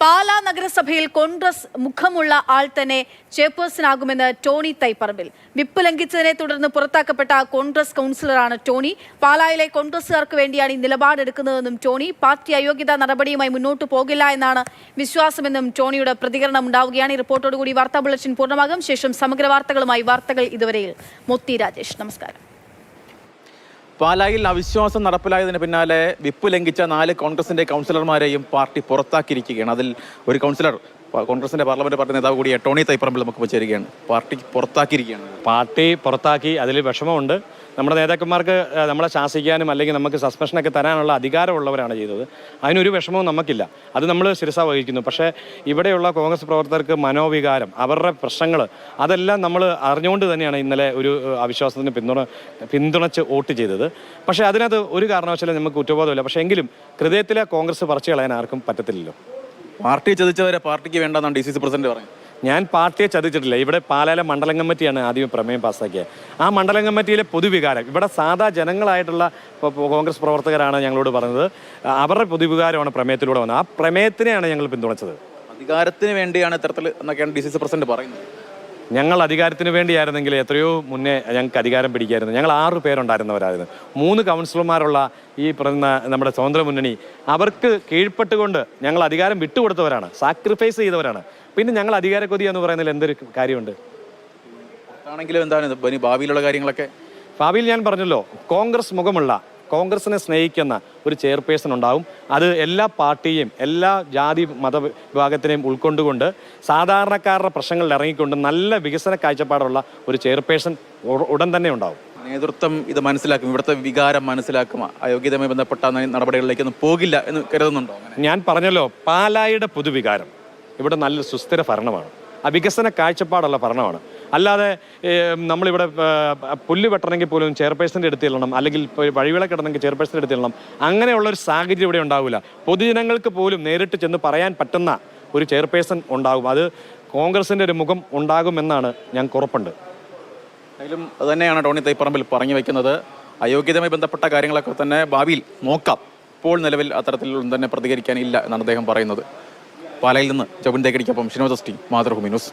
പാലാ നഗരസഭയിൽ കോൺഗ്രസ് മുഖമുള്ള ആൾ തന്നെ ചെയർപേഴ്സണാകുമെന്ന് Tony Thaiparambil. Whip ലംഘിച്ചതിനെ തുടർന്ന് പുറത്താക്കപ്പെട്ട കോൺഗ്രസ് കൗൺസിലറാണ് ടോണി. പാലായിലെ കോൺഗ്രസുകാർക്ക് വേണ്ടിയാണ് ഈ നിലപാടെടുക്കുന്നതെന്നും ടോണി, പാർട്ടി അയോഗ്യതാ നടപടിയുമായി മുന്നോട്ട് പോകില്ല എന്നാണ് വിശ്വാസമെന്നും ടോണിയുടെ പ്രതികരണം ഉണ്ടാവുകയാണ്. ഈ റിപ്പോർട്ടോടുകൂടി വാർത്താ ബുള്ളറ്റിൻ പൂർണ്ണമാകും. ശേഷം സമഗ്ര വാർത്തകളുമായി വാർത്തകൾ ഇതുവരെയിൽ മൊത്തി രാജേഷ്. നമസ്കാരം. പാലായിൽ അവിശ്വാസം നടപ്പിലായതിന് പിന്നാലെ വിപ്പ് ലംഘിച്ച 4 കോൺഗ്രസിന്റെ കൗൺസിലർമാരെയും പാർട്ടി പുറത്താക്കിയിരിക്കുകയാണ്. അതിൽ ഒരു കൗൺസിലർ കോൺഗ്രസിന്റെ പാർലമെന്റ് പാർട്ടി നേതാവ് കൂടിയ ടോണി തൈപ്പറമ്പിൽ നമുക്ക് ചേരുകയാണ്. പാർട്ടി പുറത്താക്കിയിരിക്കുകയാണ്. പാർട്ടി പുറത്താക്കി, അതിൽ വിഷമമുണ്ട്. നമ്മുടെ നേതാക്കന്മാർക്ക് നമ്മളെ ശാസിക്കാനും അല്ലെങ്കിൽ നമുക്ക് സസ്പെൻഷനൊക്കെ തരാനുള്ള അധികാരമുള്ളവരാണ് ചെയ്തത്. അതിനൊരു വിഷമവും നമുക്കില്ല, അത് നമ്മൾ ശിരസ വഹിക്കുന്നു. പക്ഷേ ഇവിടെയുള്ള കോൺഗ്രസ് പ്രവർത്തകർക്ക് മനോവികാരം, അവരുടെ പ്രശ്നങ്ങൾ, അതെല്ലാം നമ്മൾ അറിഞ്ഞുകൊണ്ട് തന്നെയാണ് ഇന്നലെ ഒരു അവിശ്വാസത്തിന് പിന്തുണച്ച് വോട്ട് ചെയ്തത്. പക്ഷേ അതിനകത്ത് ഒരു കാരണവശാലും നമുക്ക് കുറ്റബോധമില്ല. പക്ഷേ എങ്കിലും ഹൃദയത്തിലെ കോൺഗ്രസ് പറിച്ചു കളയാൻ ആർക്കും പറ്റത്തില്ലല്ലോ. പാർട്ടി ചതിച്ചവരെ പാർട്ടിക്ക് വേണ്ടെന്നാണ് DCC പ്രസിഡന്റ് പറയുന്നത്. ഞാൻ പാർട്ടിയെ ചതിച്ചിട്ടില്ല. ഇവിടെ പാലായിലെ മണ്ഡലം കമ്മിറ്റിയാണ് ആദ്യം പ്രമേയം പാസ്സാക്കിയത്. ആ മണ്ഡലം കമ്മിറ്റിയിലെ പൊതുവികാരം, ഇവിടെ സാധാ ജനങ്ങളായിട്ടുള്ള കോൺഗ്രസ് പ്രവർത്തകരാണ് ഞങ്ങളോട് പറഞ്ഞത്. അവരുടെ പൊതുവികാരമാണ് പ്രമേയത്തിലൂടെ വന്നത്. ആ പ്രമേയത്തിനെയാണ് ഞങ്ങൾ പിന്തുണച്ചത്. അധികാരത്തിന് വേണ്ടിയാണ് ഇത്തരത്തിൽ എന്നൊക്കെയാണ് DCC പ്രസിഡന്റ് പറയുന്നത്. ഞങ്ങൾ അധികാരത്തിന് വേണ്ടിയായിരുന്നെങ്കിൽ എത്രയോ മുന്നേ ഞങ്ങൾക്ക് അധികാരം പിടിക്കായിരുന്നു. ഞങ്ങൾ 6 പേരുണ്ടായിരുന്നവരായിരുന്നു. 3 കൗൺസിലർമാരുള്ള ഈ പറയുന്ന നമ്മുടെ സ്വതന്ത്ര മുന്നണി, അവർക്ക് കീഴ്പ്പെട്ടുകൊണ്ട് ഞങ്ങൾ അധികാരം വിട്ടുകൊടുത്തവരാണ്, സാക്രിഫൈസ് ചെയ്തവരാണ്. പിന്നെ ഞങ്ങൾ അധികാരക്കൊതി എന്ന് പറയുന്നതിൽ എന്തൊരു കാര്യമുണ്ട്? ആണെങ്കിലും എന്താണ് ഭാവിയിലുള്ള കാര്യങ്ങളൊക്കെ? ഭാവിയിൽ ഞാൻ പറഞ്ഞല്ലോ, കോൺഗ്രസ് മുഖമുള്ള, കോൺഗ്രസിനെ സ്നേഹിക്കുന്ന ഒരു ചെയർപേഴ്സൺ ഉണ്ടാവും. അത് എല്ലാ പാർട്ടിയും എല്ലാ ജാതി മത വിഭാഗത്തിനെയും ഉൾക്കൊണ്ടുകൊണ്ട് സാധാരണക്കാരുടെ പ്രശ്നങ്ങളിൽ ഇറങ്ങിക്കൊണ്ട് നല്ല വികസന കാഴ്ചപ്പാടുള്ള ഒരു ചെയർപേഴ്സൺ ഉടൻ തന്നെ ഉണ്ടാവും. നേതൃത്വം ഇത് മനസ്സിലാക്കും, ഇവിടുത്തെ വികാരം മനസ്സിലാക്കും, അയോഗ്യതയുമായി ബന്ധപ്പെട്ട നടപടികളിലേക്കൊന്നും പോകില്ല എന്ന് കരുതുന്നുണ്ടോ? ഞാൻ പറഞ്ഞല്ലോ, പാലായുടെ പൊതുവികാരം ഇവിടെ നല്ല സുസ്ഥിര ഭരണമാണ്, വികസന കാഴ്ചപ്പാടുള്ള ഭരണമാണ്. അല്ലാതെ നമ്മളിവിടെ പുല്ല് വെട്ടണമെങ്കിൽ പോലും ചെയർപേഴ്സൻ്റെ അടുത്ത് ചെല്ലണം, അല്ലെങ്കിൽ വഴിവിള കിടന്നെങ്കിൽ ചെയർപേഴ്സൻ്റെ അടുത്ത് ചെല്ലണം. അങ്ങനെയുള്ളൊരു സാഹചര്യം ഇവിടെ ഉണ്ടാവില്ല. പൊതുജനങ്ങൾക്ക് പോലും നേരിട്ട് ചെന്ന് പറയാൻ പറ്റുന്ന ഒരു ചെയർപേഴ്സൺ ഉണ്ടാകും. അത് കോൺഗ്രസിൻ്റെ ഒരു മുഖം ഉണ്ടാകുമെന്നാണ് ഞങ്ങൾക്ക് ഉറപ്പുണ്ട്. അതിലും അത് തന്നെയാണ് ടോണി തൈപ്പറമ്പിൽ പറഞ്ഞു വയ്ക്കുന്നത്. അയോഗ്യതയുമായി ബന്ധപ്പെട്ട കാര്യങ്ങളൊക്കെ തന്നെ ഭാവിയിൽ നോക്കാം. ഇപ്പോൾ നിലവിൽ അത്തരത്തിലൊന്നും തന്നെ പ്രതികരിക്കാനില്ല എന്നാണ് അദ്ദേഹം പറയുന്നത്. പാലയിൽ നിന്ന് ജബിൻ തേക്കടിക്കൊപ്പം ഷിനോദ് മാതൃഭൂമി ന്യൂസ്.